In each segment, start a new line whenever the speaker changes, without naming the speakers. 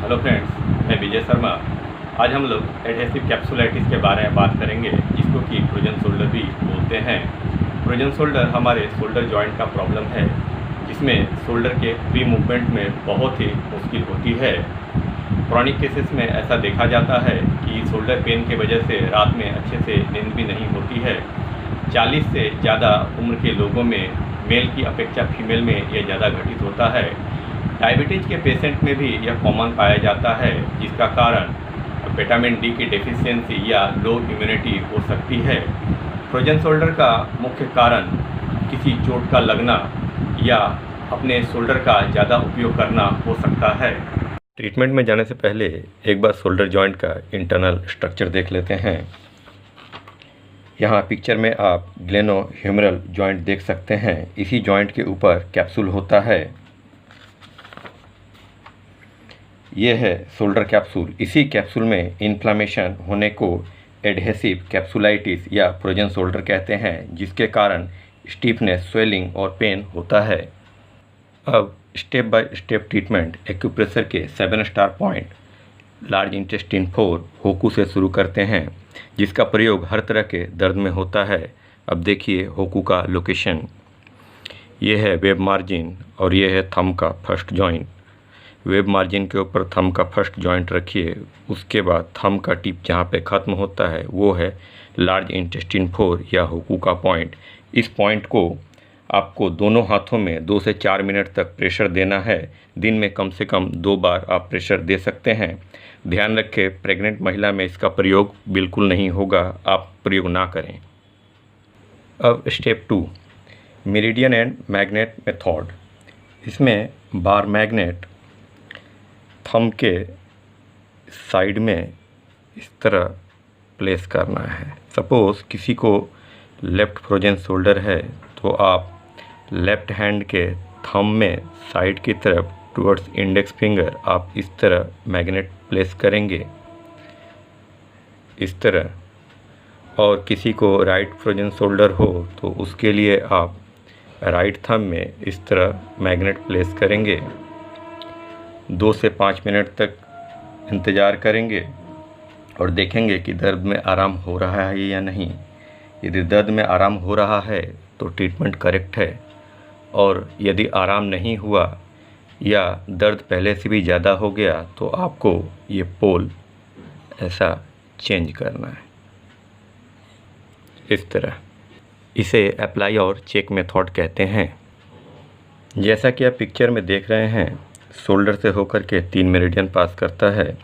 Hello friends, मैं विजय शर्मा। आज हम लोग एडहेसिव कैप्सुलाइटिस के बारे में बात करेंगे, जिसको कि फ्रोजन शोल्डर भी बोलते हैं। फ्रोजन शोल्डर हमारे शोल्डर जॉइंट का प्रॉब्लम है, जिसमें शोल्डर के फ्री मूवमेंट में बहुत ही मुश्किल होती है। क्रॉनिक केसेस में ऐसा देखा जाता है कि शोल्डर पेन की वजह से रात में अच्छे से नींद भी नहीं होती है। 40 से ज़्यादा उम्र के लोगों में मेल की अपेक्षा फीमेल में यह ज़्यादा घटित होता है। डायबिटीज़ के पेशेंट में भी यह कॉमन पाया जाता है, जिसका कारण विटामिन डी की डेफिशिएंसी या लो इम्यूनिटी हो सकती है। फ्रोजन शोल्डर का मुख्य कारण किसी चोट का लगना या अपने शोल्डर का ज़्यादा उपयोग करना हो सकता है। ट्रीटमेंट में जाने से पहले एक बार शोल्डर जॉइंट का इंटरनल स्ट्रक्चर देख लेते हैं। यहाँ पिक्चर में आप ग्लेनोह्यूमरल जॉइंट देख सकते हैं। इसी जॉइंट के ऊपर कैप्सूल होता है। यह है शोल्डर कैप्सूल। इसी कैप्सूल में इन्फ्लामेशन होने को एडहेसिव कैप्सुलाइटिस या फ्रोजन शोल्डर कहते हैं, जिसके कारण स्टीफनेस, स्वेलिंग और पेन होता है। अब step by step treatment acupressure के 7 स्टार पॉइंट लार्ज इंटेस्टिन 4 होकू से शुरू करते हैं, जिसका प्रयोग हर तरह के दर्द में होता है। अब देखिए होकू का लोकेशन। ये है वेब मार्जिन और ये है थंब का फर्स्ट जॉइंट। वेब मार्जिन के ऊपर थंब का फर्स्ट जॉइंट रखिए। उसके बाद थंब का टिप जहाँ पे ख़त्म होता है वो है लार्ज इंटेस्टिन 4 या होकू का पॉइंट। इस पॉइंट को आपको दोनों हाथों में 2 से 4 मिनट तक प्रेशर देना है। दिन में कम से कम 2 बार आप प्रेशर दे सकते हैं। ध्यान रखें, प्रेग्नेंट महिला में इसका प्रयोग बिल्कुल नहीं होगा, आप प्रयोग ना करें। अब step 2, meridian and magnet method. इसमें बार मैग्नेट थंब के साइड में इस तरह प्लेस करना है। सपोज़ किसी को लेफ़्ट फ्रोजन शोल्डर है तो आप लेफ़्ट हैंड के थंब में साइड की तरफ टुवर्ड्स इंडेक्स फिंगर आप इस तरह मैग्नेट प्लेस करेंगे, इस तरह। और किसी को राइट फ्रोजन शोल्डर हो तो उसके लिए आप राइट थंब में इस तरह मैग्नेट प्लेस करेंगे। 2 से 5 मिनट तक इंतज़ार करेंगे और देखेंगे कि दर्द में आराम हो रहा है या नहीं। यदि दर्द में आराम हो रहा है तो ट्रीटमेंट करेक्ट है, और यदि आराम नहीं हुआ या दर्द पहले से भी ज़्यादा हो गया तो आपको ये पोल ऐसा चेंज करना है, इस तरह। इसे अप्लाई और चेक मेथड कहते हैं। जैसा कि आप पिक्चर में देख रहे हैं, शोल्डर से होकर के 3 मेरिडियन पास करता है,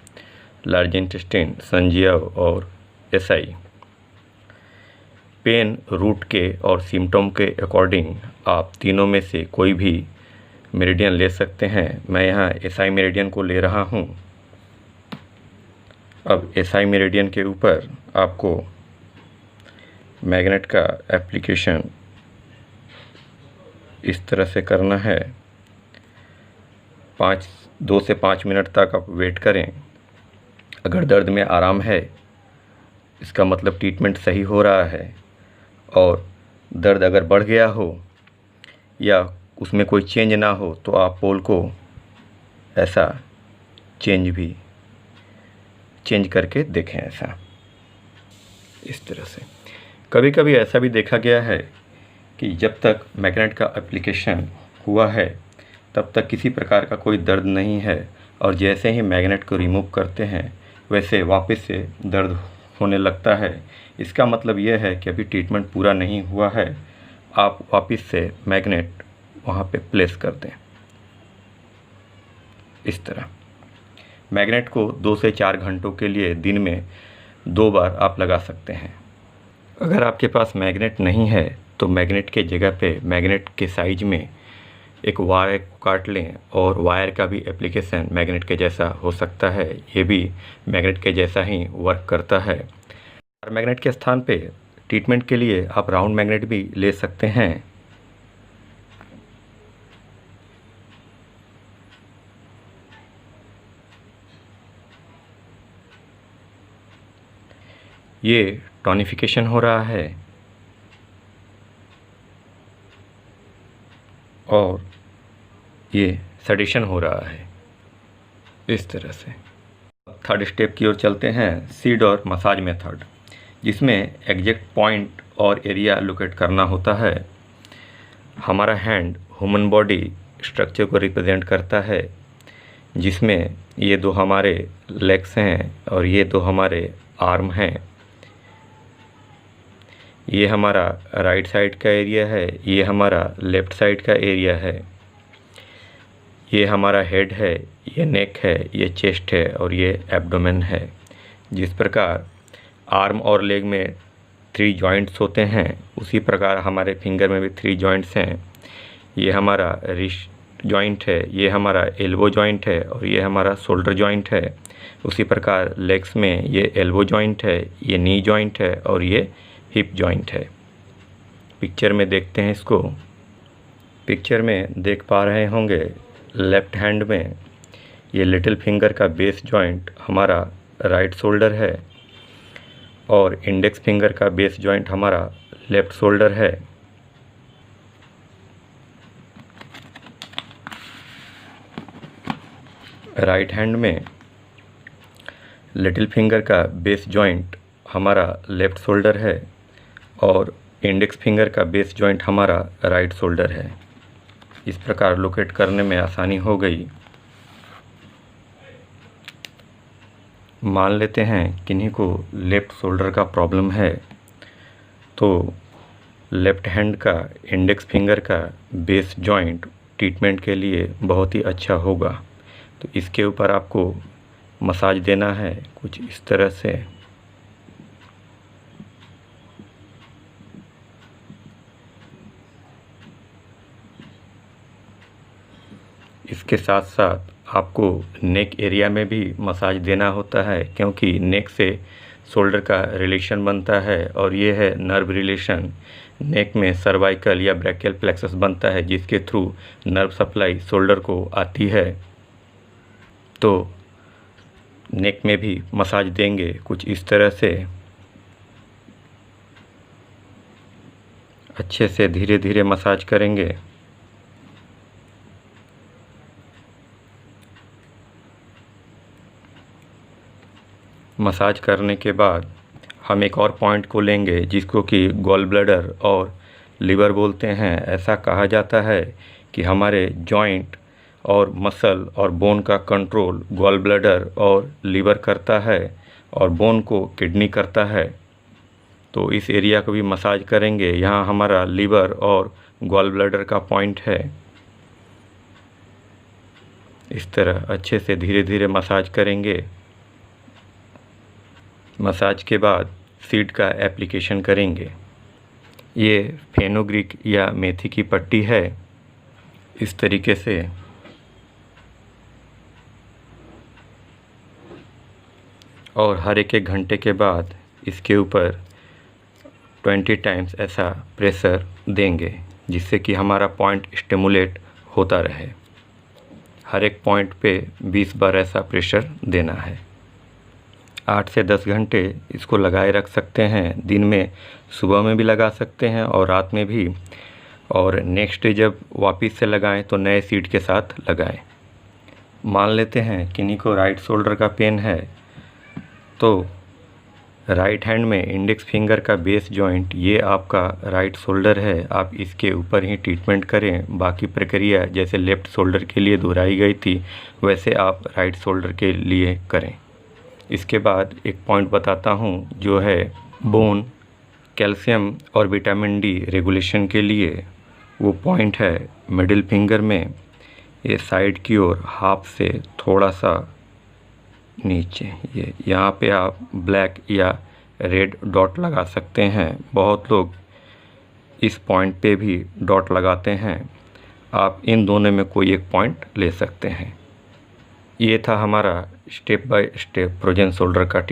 लार्ज इंटेस्टाइन, संजियाव और एसआई। पेन रूट के और सिम्टम के अकॉर्डिंग आप तीनों में से कोई भी मेरिडियन ले सकते हैं। मैं यहाँ एसआई मेरिडियन को ले रहा हूँ। अब एसआई मेरिडियन के ऊपर आपको मैग्नेट का एप्लीकेशन इस तरह से करना है। 2 से 5 मिनट तक आप वेट करें। अगर दर्द में आराम है, इसका मतलब ट्रीटमेंट सही हो रहा है। और दर्द अगर बढ़ गया हो या उसमें कोई चेंज ना हो तो आप पोल को ऐसा चेंज करके देखें, ऐसा, इस तरह से। कभी कभी ऐसा भी देखा गया है कि जब तक मैग्नेट का एप्लीकेशन हुआ है तब तक किसी प्रकार का कोई दर्द नहीं है, और जैसे ही मैग्नेट को रिमूव करते हैं वैसे वापस से दर्द होने लगता है। इसका मतलब यह है कि अभी ट्रीटमेंट पूरा नहीं हुआ है। आप वापस से मैग्नेट वहाँ पे प्लेस कर दें, इस तरह। मैग्नेट को 2 से 4 घंटों के लिए दिन में 2 बार आप लगा सकते हैं। अगर आपके पास मैग्नेट नहीं है तो मैग्नेट के जगह पे मैग्नेट के साइज में एक वायर को काट लें, और वायर का भी एप्लीकेशन मैग्नेट के जैसा हो सकता है। ये भी मैग्नेट के जैसा ही वर्क करता है। और मैग्नेट के स्थान पे ट्रीटमेंट के लिए आप राउंड मैग्नेट भी ले सकते हैं। ये टॉनिफिकेशन हो रहा है और ये सेडेशन हो रहा है। इस तरह से। थर्ड स्टेप की ओर चलते हैं, सीड और मसाज मेथड, जिसमें एग्जैक्ट पॉइंट और एरिया लोकेट करना होता है। हमारा हैंड ह्यूमन बॉडी स्ट्रक्चर को रिप्रेजेंट करता है, जिसमें ये दो हमारे लेग्स हैं और ये दो हमारे आर्म हैं। ये हमारा राइट साइड का एरिया है, ये हमारा लेफ़्ट साइड का एरिया है। ये हमारा हेड है, ये नेक है, ये चेस्ट है और ये एब्डोमेन है। जिस प्रकार आर्म और लेग में 3 जॉइंट्स होते हैं, उसी प्रकार हमारे फिंगर में भी 3 जॉइंट्स हैं। ये हमारा रिस्ट जॉइंट है, ये हमारा एल्बो जॉइंट है और ये हमारा शोल्डर जॉइंट है। उसी प्रकार लेग्स में ये एल्बो जॉइंट है, ये नी जॉइंट है और ये हिप जॉइंट है। पिक्चर में देखते हैं इसको। पिक्चर में देख पा रहे होंगे, लेफ़्ट हैंड में ये लिटिल फिंगर का बेस जॉइंट हमारा राइट शोल्डर है और इंडेक्स फिंगर का बेस जॉइंट हमारा लेफ़्ट शोल्डर है। राइट हैंड में लिटिल फिंगर का बेस जॉइंट हमारा लेफ़्ट शोल्डर है और इंडेक्स फिंगर का बेस जॉइंट हमारा राइट शोल्डर है। इस प्रकार लोकेट करने में आसानी हो गई। मान लेते हैं किन्हीं को लेफ़्ट शोल्डर का प्रॉब्लम है, तो लेफ़्ट हैंड का इंडेक्स फिंगर का बेस जॉइंट ट्रीटमेंट के लिए बहुत ही अच्छा होगा। तो इसके ऊपर आपको मसाज देना है कुछ इस तरह से। इसके साथ साथ आपको नेक एरिया में भी मसाज देना होता है, क्योंकि नेक से शोल्डर का रिलेशन बनता है और ये है नर्व रिलेशन। नेक में सर्वाइकल या ब्रैकियल प्लेक्सस बनता है, जिसके थ्रू नर्व सप्लाई शोल्डर को आती है। तो नेक में भी मसाज देंगे कुछ इस तरह से। अच्छे से धीरे धीरे मसाज करेंगे। मसाज करने के बाद हम एक और पॉइंट को लेंगे, जिसको कि गॉल ब्लैडर और लीवर बोलते हैं। ऐसा कहा जाता है कि हमारे जॉइंट और मसल और बोन का कंट्रोल गॉल ब्लैडर और लीवर करता है और बोन को किडनी करता है। तो इस एरिया को भी मसाज करेंगे। यहाँ हमारा लीवर और गॉल ब्लैडर का पॉइंट है। इस तरह अच्छे से धीरे धीरे मसाज करेंगे। मसाज के बाद सीड का एप्लीकेशन करेंगे। ये फेनुग्रीक या मेथी की पट्टी है। इस तरीके से और हर एक घंटे के बाद इसके ऊपर 20 टाइम्स ऐसा प्रेशर देंगे, जिससे कि हमारा पॉइंट स्टिमुलेट होता रहे। हर एक पॉइंट पे 20 बार ऐसा प्रेशर देना है। 8 से 10 घंटे इसको लगाए रख सकते हैं। दिन में सुबह में भी लगा सकते हैं और रात में भी। और नेक्स्ट डे जब वापस से लगाएं तो नए सीड के साथ लगाएं। मान लेते हैं किन्हीं को राइट शोल्डर का पेन है, तो राइट हैंड में इंडेक्स फिंगर का बेस जॉइंट ये आपका राइट शोल्डर है। आप इसके ऊपर ही ट्रीटमेंट करें। बाकी प्रक्रिया जैसे लेफ़्ट शोल्डर के लिए दोहराई गई थी, वैसे आप राइट शोल्डर के लिए करें। इसके बाद एक पॉइंट बताता हूँ, जो है बोन, कैल्शियम और विटामिन डी रेगुलेशन के लिए। वो पॉइंट है मिडिल फिंगर में, ये साइड की ओर हाफ से थोड़ा सा नीचे। ये यहाँ पे आप ब्लैक या रेड डॉट लगा सकते हैं। बहुत लोग इस पॉइंट पे भी डॉट लगाते हैं। आप इन दोनों में कोई एक पॉइंट ले सकते हैं। ये था हमारा step by step frozen shoulder का